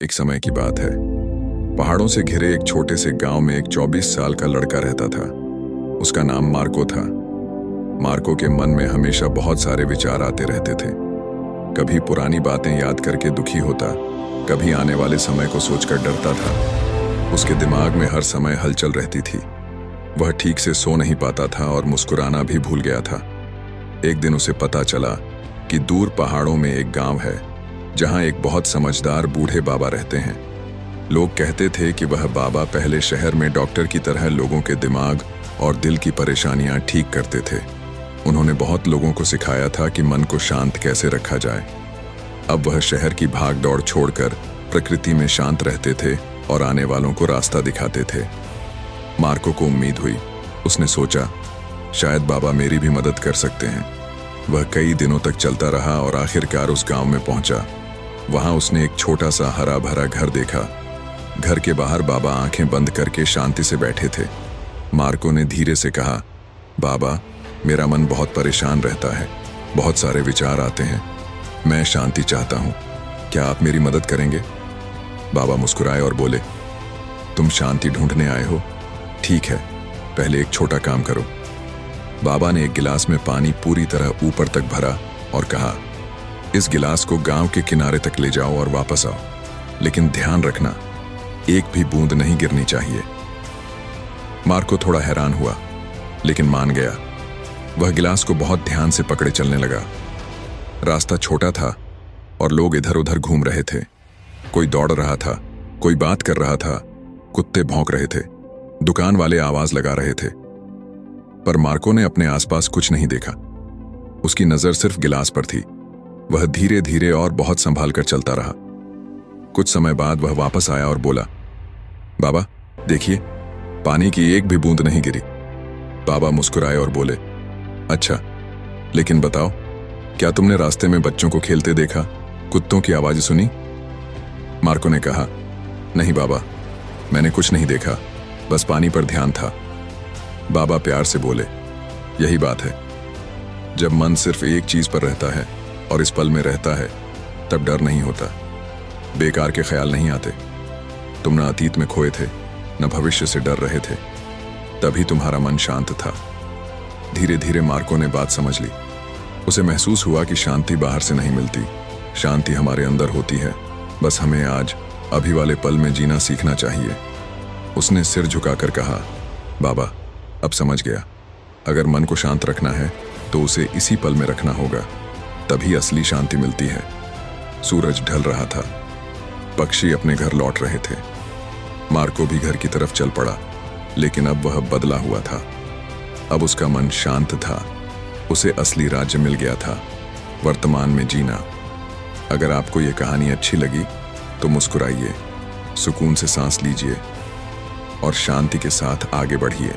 एक समय की बात है। पहाड़ों से घिरे एक छोटे से गांव में एक 24 साल का लड़का रहता था। उसका नाम मार्को था। मार्को के मन में हमेशा बहुत सारे विचार आते रहते थे। कभी पुरानी बातें याद करके दुखी होता, कभी आने वाले समय को सोचकर डरता था। उसके दिमाग में हर समय हलचल रहती थी। वह ठीक से सो नहीं पाता था और मुस्कुराना भी भूल गया था। एक दिन उसे पता चला कि दूर पहाड़ों में एक गांव है जहां एक बहुत समझदार बूढ़े बाबा रहते हैं। लोग कहते थे कि वह बाबा पहले शहर में डॉक्टर की तरह लोगों के दिमाग और दिल की परेशानियां ठीक करते थे। उन्होंने बहुत लोगों को सिखाया था कि मन को शांत कैसे रखा जाए। अब वह शहर की भाग दौड़ छोड़कर प्रकृति में शांत रहते थे और आने वालों को रास्ता दिखाते थे। मार्को को उम्मीद हुई। उसने सोचा, शायद बाबा मेरी भी मदद कर सकते हैं। वह कई दिनों तक चलता रहा और आखिरकार उस गांव में पहुंचा। वहां उसने एक छोटा सा हरा भरा घर देखा। घर के बाहर बाबा आंखें बंद करके शांति से बैठे थे। मार्को ने धीरे से कहा, बाबा, मेरा मन बहुत परेशान रहता है, बहुत सारे विचार आते हैं। मैं शांति चाहता हूं, क्या आप मेरी मदद करेंगे? बाबा मुस्कुराए और बोले, तुम शांति ढूंढने आए हो? ठीक है, पहले एक छोटा काम करो। बाबा ने एक गिलास में पानी पूरी तरह ऊपर तक भरा और कहा, इस गिलास को गांव के किनारे तक ले जाओ और वापस आओ, लेकिन ध्यान रखना, एक भी बूंद नहीं गिरनी चाहिए। मार्को थोड़ा हैरान हुआ, लेकिन मान गया। वह गिलास को बहुत ध्यान से पकड़े चलने लगा। रास्ता छोटा था और लोग इधर उधर घूम रहे थे। कोई दौड़ रहा था, कोई बात कर रहा था, कुत्ते भौंक रहे थे, दुकान वाले आवाज लगा रहे थे। पर मार्को ने अपने आसपास कुछ नहीं देखा। उसकी नजर सिर्फ गिलास पर थी। वह धीरे धीरे और बहुत संभाल कर चलता रहा। कुछ समय बाद वह वापस आया और बोला, बाबा देखिए, पानी की एक भी बूंद नहीं गिरी। बाबा मुस्कुराए और बोले, अच्छा, लेकिन बताओ, क्या तुमने रास्ते में बच्चों को खेलते देखा, कुत्तों की आवाज सुनी? मार्को ने कहा, नहीं बाबा, मैंने कुछ नहीं देखा, बस पानी पर ध्यान था। बाबा प्यार से बोले, यही बात है, जब मन सिर्फ एक चीज पर रहता है और इस पल में रहता है, तब डर नहीं होता, बेकार के ख्याल नहीं आते। तुम न अतीत में खोए थे, न भविष्य से डर रहे थे, तभी तुम्हारा मन शांत था। धीरे धीरे मार्को ने बात समझ ली। उसे महसूस हुआ कि शांति बाहर से नहीं मिलती, शांति हमारे अंदर होती है। बस हमें आज अभी वाले पल में जीना सीखना चाहिए। उसने सिर झुकाकर कहा, बाबा, अब समझ गया, अगर मन को शांत रखना है तो उसे इसी पल में रखना होगा, तभी असली शांति मिलती है। सूरज ढल रहा था, पक्षी अपने घर लौट रहे थे। मार्को भी घर की तरफ चल पड़ा, लेकिन अब वह बदला हुआ था। अब उसका मन शांत था। उसे असली राज्य मिल गया था, वर्तमान में जीना। अगर आपको ये कहानी अच्छी लगी तो मुस्कुराइए, सुकून से सांस लीजिए और शांति के साथ आगे बढ़िए।